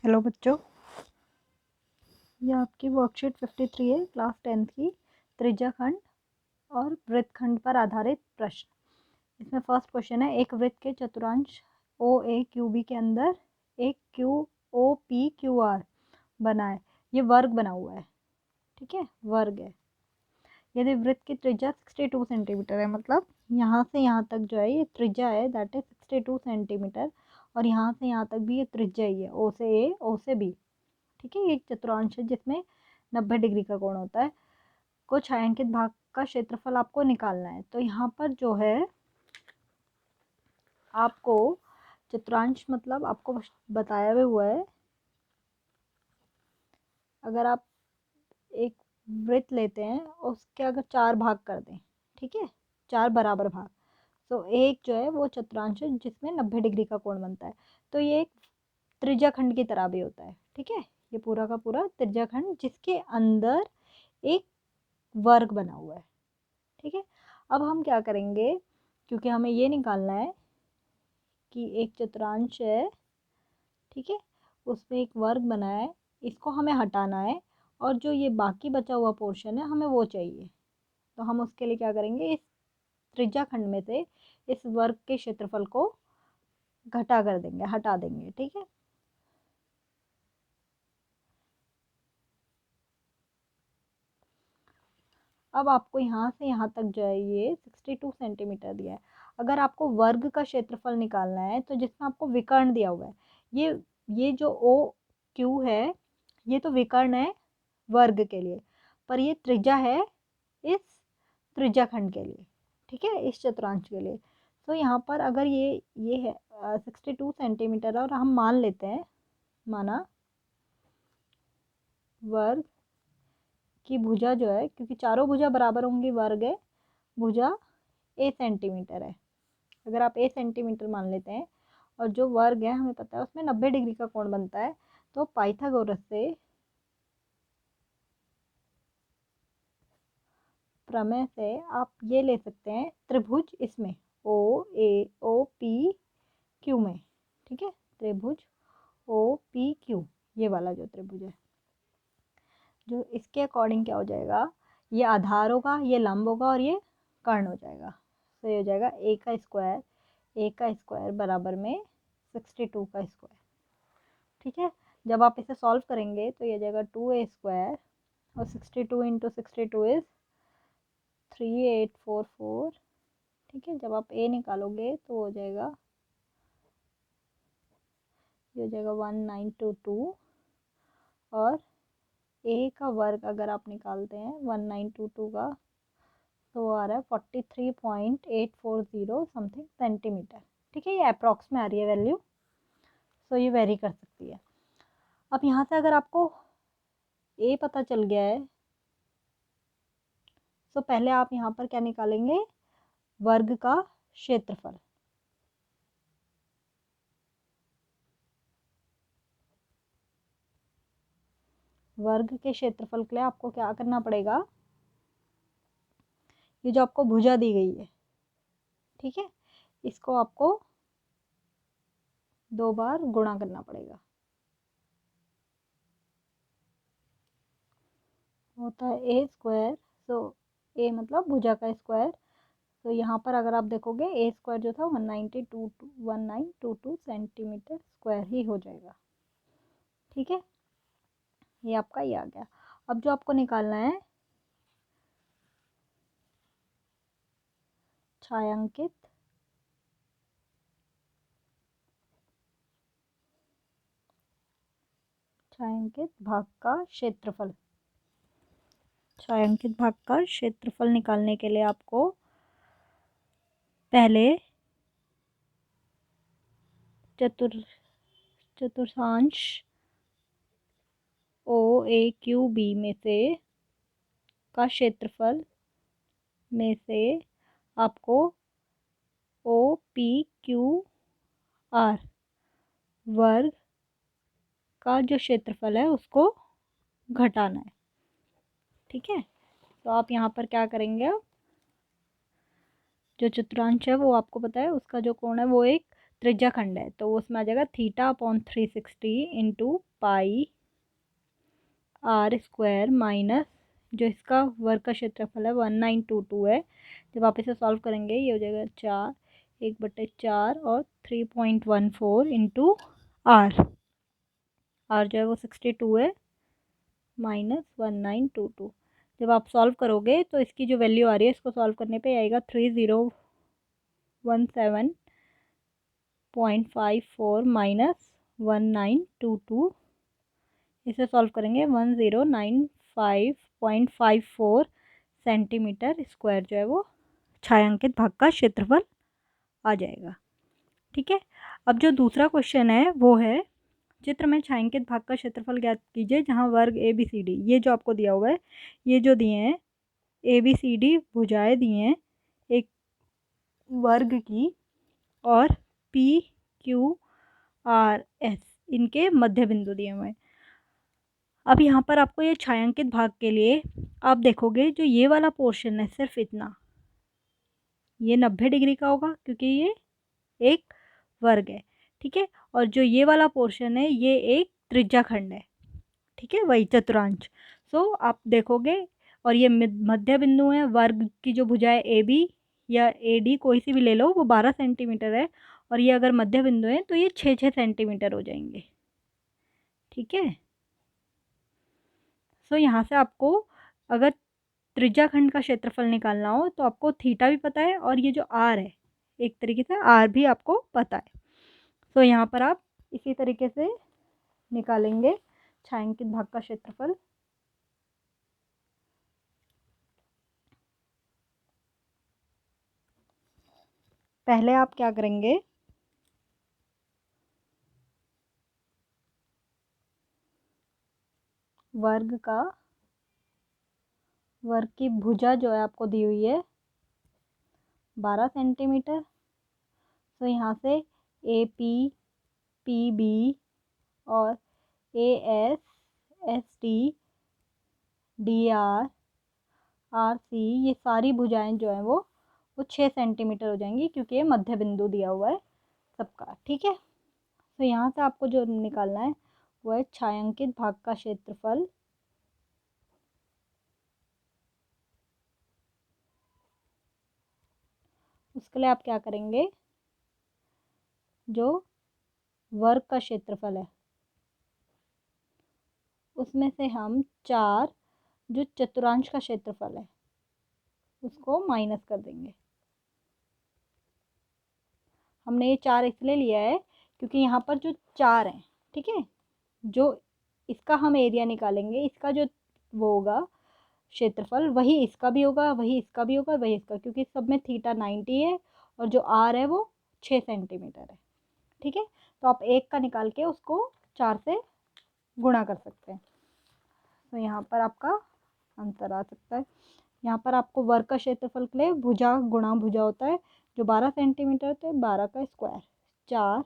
Hello बच्चों, ये आपकी वर्कशीट 53 है क्लास 10th की त्रिज्या खंड और वृत्त खंड पर आधारित प्रश्न। इसमें फर्स्ट क्वेश्चन है, एक वृत्त के चतुर्थांश ओ ए क्यू बी के अंदर एक Q O P Q R बना है। ये वर्ग बना हुआ है, ठीक है, वर्ग है। यदि वृत्त की त्रिज्या 62 सेंटीमीटर है, मतलब यहाँ से यहाँ तक जो है ये त्रिज्या है, दैट इज 62 सेंटीमीटर, और यहाँ से यहाँ तक भी ये त्रिज्या ही है, ओ से ए ओ से बी, ठीक है। ये एक चतुर्थांश है जिसमें 90 डिग्री का कोण होता है। को छायांकित भाग का क्षेत्रफल आपको निकालना है। तो यहाँ पर जो है आपको चतुर्थांश मतलब आपको बताया भी हुआ है, अगर आप एक वृत्त लेते हैं और उसके अगर 4 भाग कर दें, ठीक है, 4 बराबर भाग, तो एक जो है वो चतुर्थांश है जिसमें 90 डिग्री का कोण बनता है। तो ये एक त्रिज्या खंड की तरह भी होता है, ठीक है। ये पूरा का पूरा त्रिज्या खंड जिसके अंदर एक वर्ग बना हुआ है, ठीक है। अब हम क्या करेंगे, क्योंकि हमें ये निकालना है कि एक चतुर्थांश है, ठीक है, उसमें एक वर्ग बना है, इसको हमें हटाना है, और जो ये बाकी बचा हुआ पोर्शन है हमें वो चाहिए। तो हम उसके लिए क्या करेंगे, इस त्रिज्या खंड में से इस वर्ग के क्षेत्रफल को घटा कर देंगे, हटा देंगे, ठीक है। अब आपको यहाँ से यहाँ तक जो है ये 62 सेंटीमीटर दिया है। अगर आपको वर्ग का क्षेत्रफल निकालना है तो जिसमें आपको विकर्ण दिया हुआ है, ये जो ओ क्यू है ये तो विकर्ण है वर्ग के लिए, पर ये त्रिज्या है इस त्रिज्या खंड के लिए, ठीक है, इस चतुर्थांश के लिए। तो यहाँ पर अगर ये है 62 सेंटीमीटर, और हम मान लेते हैं, माना वर्ग की भुजा जो है, क्योंकि चारों भुजा बराबर होंगी, वर्ग है, भुजा ए सेंटीमीटर है, अगर आप ए सेंटीमीटर मान लेते हैं, और जो वर्ग है हमें पता है उसमें 90 डिग्री का कोण बनता है, तो पाइथागोरस से प्रमेय से आप ये ले सकते हैं त्रिभुज, इसमें ओ ए ओ पी क्यू में, ठीक है, त्रिभुज ओ पी क्यू, ये वाला जो त्रिभुज है, जो इसके अकॉर्डिंग क्या हो जाएगा, ये आधार होगा, ये लंब होगा, और ये कर्ण हो जाएगा। तो ये हो जाएगा ए का स्क्वायर बराबर में 62 का स्क्वायर, ठीक है। जब आप इसे सॉल्व करेंगे तो ये हो जाएगा 2a² और 62 इंटू 62 इज 3844, ठीक है। जब आप a निकालोगे तो हो जाएगा, ये हो जाएगा 1922, और a का वर्ग अगर आप निकालते हैं 1922 का, तो वो आ रहा है 43.840 समथिंग सेंटीमीटर, ठीक है। ये अप्रॉक्स में आ रही है वैल्यू, सो ये वेरी कर सकती है। अब यहाँ से अगर आपको a पता चल गया है, तो पहले आप यहाँ पर क्या निकालेंगे, वर्ग का क्षेत्रफल। वर्ग के क्षेत्रफल के लिए आपको क्या करना पड़ेगा, ये जो आपको भुजा दी गई है, ठीक है, इसको आपको 2 बार गुणा करना पड़ेगा। होता है a², सो a मतलब भुजा का स्क्वायर, तो यहाँ पर अगर आप देखोगे a² जो था 1922 सेंटीमीटर स्क्वायर ही हो जाएगा, ठीक है। ये आपका ये आ गया। अब जो आपको निकालना है छायांकित भाग का क्षेत्रफल। छायांकित भाग का क्षेत्रफल निकालने के लिए आपको पहले चतुर्थांश ओ ए क्यू बी में से का क्षेत्रफल में से आपको ओ पी क्यू आर वर्ग का जो क्षेत्रफल है उसको घटाना है, ठीक है। तो आप यहाँ पर क्या करेंगे, अब जो चतुर्थांश है वो आपको पता है उसका जो कोण है वो एक त्रिज्या खंड है, तो उसमें आ जाएगा θ/360 into pi r square minus जो इसका वर्ग का क्षेत्रफल है 1922 है। जब आप इसे सॉल्व करेंगे ये हो जाएगा 4/4 और 3.14 इंटू आर जो है वो 62 है माइनस 1922। जब आप सॉल्व करोगे तो इसकी जो वैल्यू आ रही है इसको सॉल्व करने पे आएगा 3017.54 माइनस 1922। इसे सॉल्व करेंगे 1095.54 सेंटीमीटर स्क्वायर जो है वो छायांकित भाग का क्षेत्रफल आ जाएगा। ठीक है, अब जो दूसरा क्वेश्चन है वो है चित्र में छायांकित भाग का क्षेत्रफल ज्ञात कीजिए जहां वर्ग ए बी सी डी, ये जो आपको दिया हुआ है, ये जो दिए हैं ए बी सी डी भुजाएं दिए हैं एक वर्ग की, और पी क्यू आर एस इनके मध्य बिंदु दिए हुए हैं। अब यहाँ पर आपको ये छायांकित भाग के लिए आप देखोगे जो ये वाला पोर्शन है सिर्फ इतना, ये 90 डिग्री का होगा क्योंकि ये एक वर्ग है। ठीक है, और जो ये वाला पोर्शन है ये एक त्रिज्याखंड है। ठीक है, वही चतुरांश। सो आप देखोगे और ये मध्य बिंदु है, वर्ग की जो भुजा है ए बी या ए डी कोई सी भी ले लो वो 12 सेंटीमीटर है, और ये अगर मध्य बिंदु है तो ये 6-6 सेंटीमीटर हो जाएंगे। ठीक है, सो यहाँ से आपको अगर त्रिज्याखंड का क्षेत्रफल निकालना हो तो आपको थीटा भी पता है और ये जो आर है एक तरीके से आर भी आपको पता है। तो यहाँ पर आप इसी तरीके से निकालेंगे छायांकित भाग का क्षेत्रफल। पहले आप क्या करेंगे, वर्ग की भुजा जो है आपको दी हुई है 12 सेंटीमीटर। तो यहाँ से ए पी, पी बी और A S, S T, D R, R C, ये सारी भुजाएं जो हैं वो 6 सेंटीमीटर हो जाएंगी क्योंकि ये मध्य बिंदु दिया हुआ है सबका। ठीक है, तो यहाँ से आपको जो निकालना है वो है छायांकित भाग का क्षेत्रफल उसके लिए आप क्या करेंगे, जो वर्ग का क्षेत्रफल है उसमें से हम 4 जो चतुरांश का क्षेत्रफल है उसको माइनस कर देंगे। हमने ये 4 इसलिए लिया है क्योंकि यहाँ पर जो 4 हैं, ठीक है, जो इसका हम एरिया निकालेंगे, इसका जो वो होगा क्षेत्रफल वही इसका भी होगा, वही इसका भी होगा, वही इसका, क्योंकि सब में थीटा 90 है और जो आर है वो 6 सेंटीमीटर है। ठीक है, तो आप एक का निकाल के उसको 4 से गुणा कर सकते हैं, तो यहाँ पर आपका आंसर आ सकता है। यहाँ पर आपको वर्ग का क्षेत्रफल के लिए भुजा गुणा भुजा होता है, जो 12 सेंटीमीटर होता है 12 का स्क्वायर 4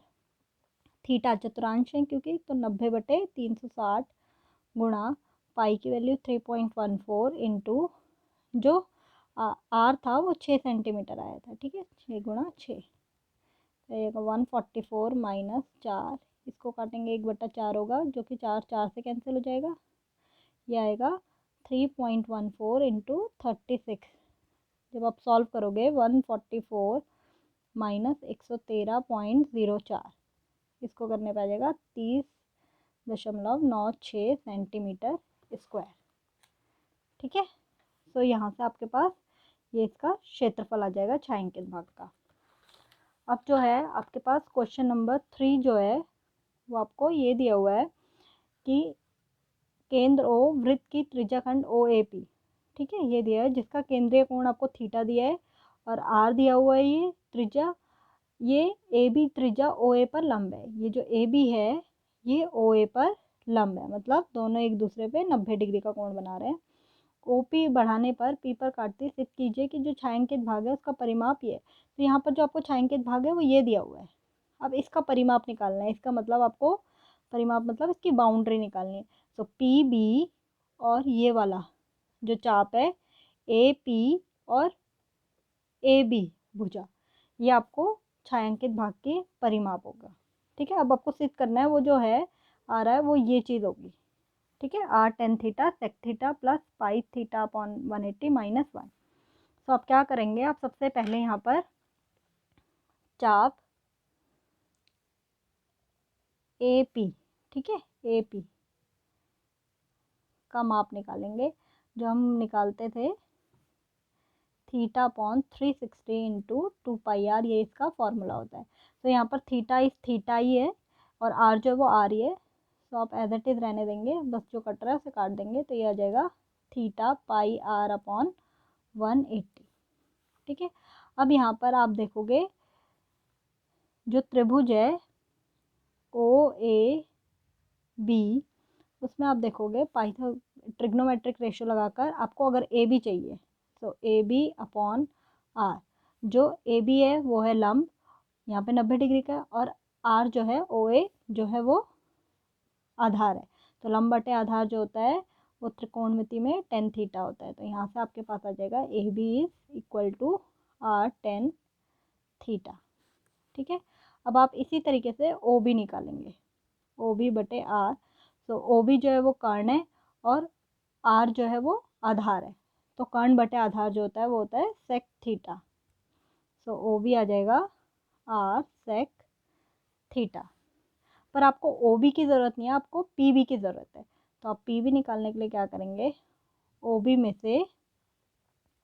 थीटा चतुरांश है क्योंकि, तो 90/360 गुणा पाई की वैल्यू 3.14 इंटू जो आर था वो 6 सेंटीमीटर आया था। ठीक है, 6 × 6 तो 144 माइनस 4, इसको काटेंगे 1/4 होगा जो कि 4 4 से कैंसिल हो जाएगा, ये आएगा 3.14 इंटू 36। जब आप सॉल्व करोगे 144 माइनस 113.04, इसको करने पे आ जाएगा 30.96 सेंटीमीटर स्क्वायर। ठीक है, तो यहाँ से आपके पास ये इसका क्षेत्रफल आ जाएगा छायांकित भाग का। अब जो है आपके पास क्वेश्चन नंबर 3 जो है वो आपको ये दिया हुआ है कि केंद्र ओ वृत्त की त्रिज्याखंड ओ ए पी, ठीक है, ये दिया है जिसका केंद्रीय कोण आपको थीटा दिया है और आर दिया हुआ है, ये त्रिज्या, ये ए बी त्रिज्या ओ ए पर लंब है, ये जो ए बी है ये ओ ए पर लंब है, मतलब दोनों एक दूसरे पे 90 डिग्री का कोण बना रहे हैं। ओ पी बढ़ाने पर पी पर काटते सिद्ध कीजिए कि जो छायांकित भाग है उसका परिमाप ये है। तो यहाँ पर जो आपको छायांकित भाग है वो ये दिया हुआ है, अब इसका परिमाप निकालना है, इसका मतलब आपको परिमाप मतलब इसकी बाउंड्री निकालनी है। तो पी बी और ये वाला जो चाप है ए पी और ए बी भुजा, ये आपको छायांकित भाग की परिमाप होगा। ठीक है, अब आपको सिद्ध करना है वो जो है आ रहा है वो ये चीज़ होगी। ठीक है, r tan theta sec theta plus pi theta upon 180 minus 1। तो आप क्या करेंगे, आप सबसे पहले यहाँ पर चाप ए पी, ठीक है, ए पी का माप निकालेंगे, जो हम निकालते थे theta upon 360 into 2 pi R, ये इसका फॉर्मूला होता है। तो यहाँ पर थीटा इस थीटा ही है और आर जो है वो आर ही है, तो आप एज इट इज़ रहने देंगे, बस जो कट रहा है उसे काट देंगे, तो ये आ जाएगा थीटा पाई आर अपॉन 180। ठीक है, अब यहाँ पर आप देखोगे जो त्रिभुज है ओ ए बी, उसमें आप देखोगे पाइथो ट्रिग्नोमेट्रिक रेशियो लगाकर आपको अगर ए बी चाहिए तो ए बी अपॉन आर, जो ए बी है वो है लंब यहाँ पे 90 डिग्री का, और आर जो है ओ ए जो है वो आधार है। तो लंब बटे आधार जो होता है वो त्रिकोणमिति में tan थीटा होता है। तो यहाँ से आपके पास आ जाएगा A B is equal to R tan theta. ठीक है, अब आप इसी तरीके से ओ बी निकालेंगे, ओ बी बटे आर। तो ओ बी जो है वो कर्ण है और आर जो है वो आधार है, तो कर्ण बटे आधार जो होता है वो होता है सेक थीटा। सो ओ बी आ जाएगा आर सेक थीटा। पर आपको ओ बी की ज़रूरत नहीं है, आपको पी बी की ज़रूरत है। तो आप पी बी निकालने के लिए क्या करेंगे, ओ बी में से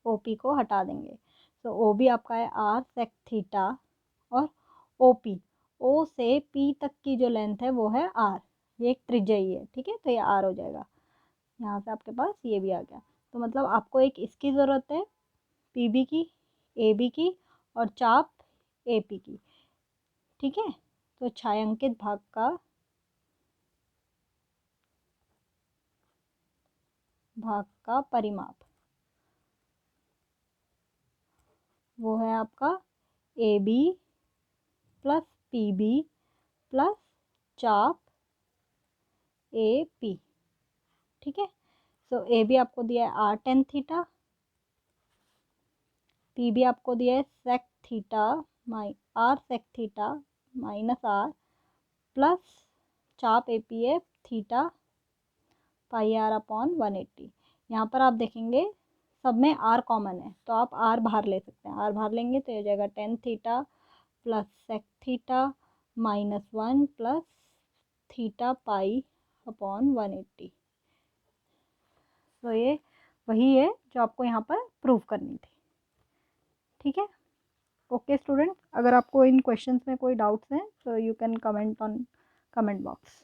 ओ पी को हटा देंगे। तो ओ बी आपका है आर सेक थीटा और ओ पी, ओ से पी तक की जो लेंथ है वो है आर, ये एक त्रिज्या ही है। ठीक है, तो ये आर हो जाएगा। यहाँ से आपके पास ये भी आ गया। तो मतलब आपको एक इसकी ज़रूरत है पी बी की, ए बी की और चाप ए पी की। ठीक है, तो छायांकित भाग का परिमाप वो है आपका A B plus P B plus चाप ए पी। ठीक है, सो ए बी आपको दिया है R tan theta, P B आपको दिया है sec theta R sec theta minus R plus चाप ए पी है थीटा पाई आर अपॉन 180। यहाँ पर आप देखेंगे सब में आर कॉमन है, तो आप आर बाहर ले सकते हैं। आर बाहर लेंगे तो ये हो जाएगा tan theta plus sec theta minus 1 plus theta pi upon 180। तो ये वही है जो आपको यहाँ पर प्रूव करनी थी। ठीक है, ओके स्टूडेंट, अगर आपको इन क्वेश्चंस में कोई डाउट्स हैं तो you can comment on comment box.